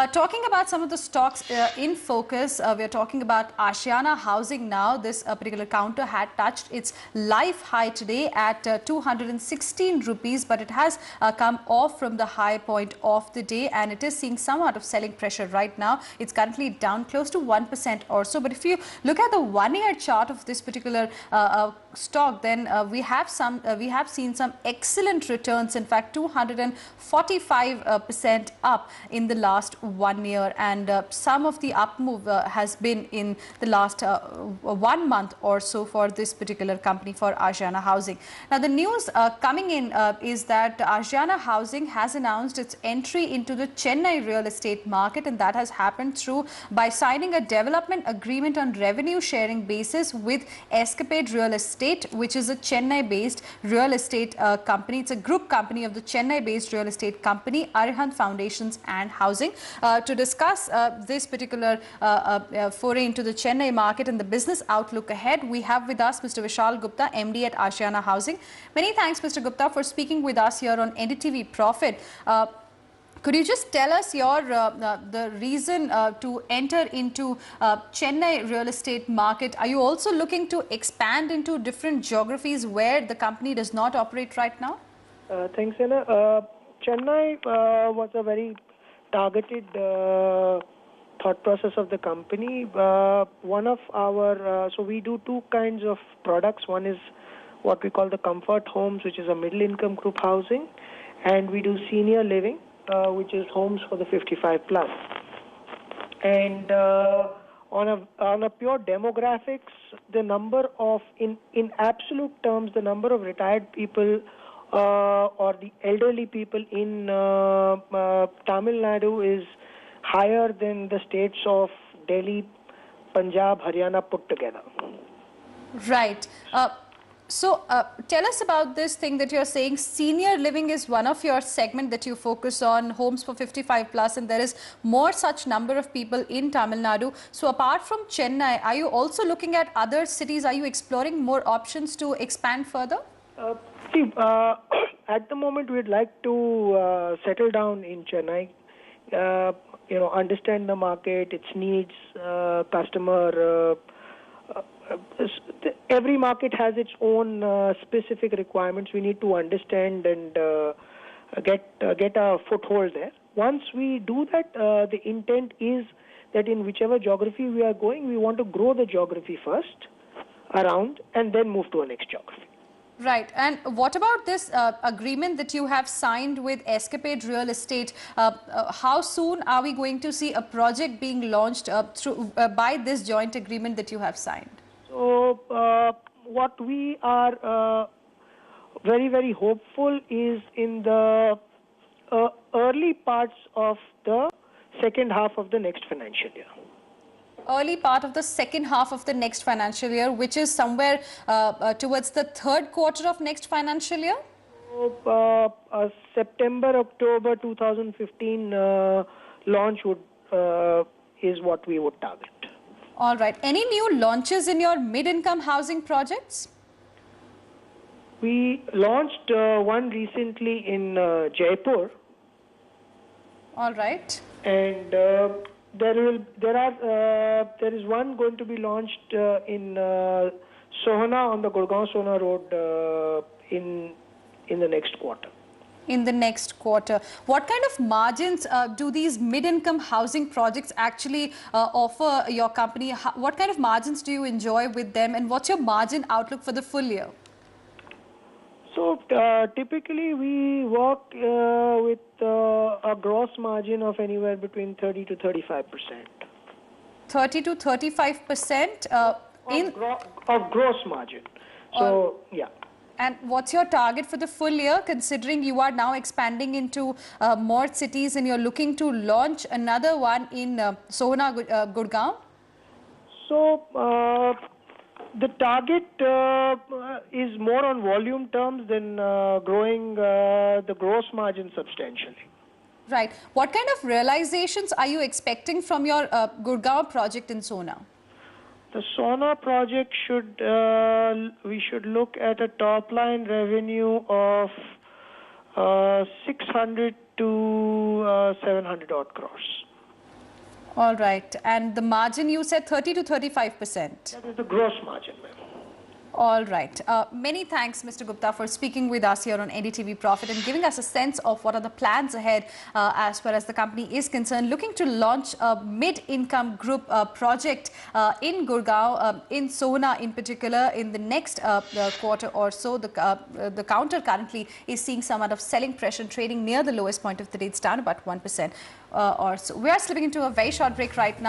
Talking about some of the stocks in focus, we are talking about Ashiana Housing now. This particular counter had touched its life high today at 216 rupees, but it has come off from the high point of the day, and it is seeing some amount of selling pressure right now. It's currently down close to 1% or so. But if you look at the one-year chart of this particular stock, then we have seen some excellent returns. In fact, 245% up in the last 1 year, and some of the up move has been in the last 1 month or so for this particular company, for Ashiana Housing. Now the news coming in is that Ashiana Housing has announced its entry into the Chennai real estate market, and that has happened through by signing a development agreement on revenue sharing basis with Escapade Real Estate, which is a Chennai based real estate company. It's a group company of the Chennai based real estate company Arihant Foundations and Housing. To discuss this particular foray into the Chennai market and the business outlook ahead, we have with us Mr. Vishal Gupta, MD at Ashiana Housing. Many thanks, Mr. Gupta, for speaking with us here on NDTV Profit. Could you just tell us your the reason to enter into Chennai real estate market? Are you also looking to expand into different geographies where the company does not operate right now? Thanks, Anna. Chennai was a very targeted thought process of the company. One of our, so we do two kinds of products. One is what we call the comfort homes, which is a middle income group housing, and we do senior living, which is homes for the 55 plus. And on a pure demographics, the number of, in absolute terms, the number of retired people or the elderly people in Tamil Nadu is higher than the states of Delhi, Punjab, Haryana put together. Right. So tell us about this thing that you're saying. Senior living is one of your segment that you focus on, homes for 55 plus, and there is more such number of people in Tamil Nadu. So apart from Chennai, are you also looking at other cities? Are you exploring more options to expand further? At the moment, we'd like to settle down in Chennai. Understand the market, its needs, customer. Every market has its own specific requirements. We need to understand and get a foothold there. Once we do that, the intent is that in whichever geography we are going, we want to grow the geography first around and then move to a next geography. Right. And what about this agreement that you have signed with Escapade Real Estate? How soon are we going to see a project being launched by this joint agreement that you have signed? So what we are very, very hopeful is in the early parts of the second half of the next financial year. Early part of the second half of the next financial year, which is somewhere towards the third quarter of next financial year? September, October 2015 launch is what we would target. All right. Any new launches in your mid-income housing projects? We launched one recently in Jaipur. All right. And there is one going to be launched in Sohna on the Gurgaon-Sohna road in the next quarter. In the next quarter. What kind of margins do these mid-income housing projects actually offer your company? What kind of margins do you enjoy with them, and what's your margin outlook for the full year? So typically we work with a gross margin of anywhere between 30 to 35%. 30 to 35% of gross margin. So yeah. And what's your target for the full year, considering you are now expanding into more cities and you're looking to launch another one in Sohna, Gurgaon? So the target is more on volume terms than growing the gross margin substantially. Right. What kind of realizations are you expecting from your Gurgaon project in Sohna? The Sohna project we should look at a top line revenue of 600 to 700 odd crores. All right. And the margin, you said 30 to 35%. That is the gross margin, ma'am. All right. Many thanks, Mr. Gupta, for speaking with us here on NDTV Profit and giving us a sense of what are the plans ahead as far as the company is concerned. Looking to launch a mid-income group project in Gurgaon, in Sohna in particular, in the next quarter or so. The counter currently is seeing some amount of selling pressure, trading near the lowest point of the day. It's down about 1% or so. We are slipping into a very short break right now.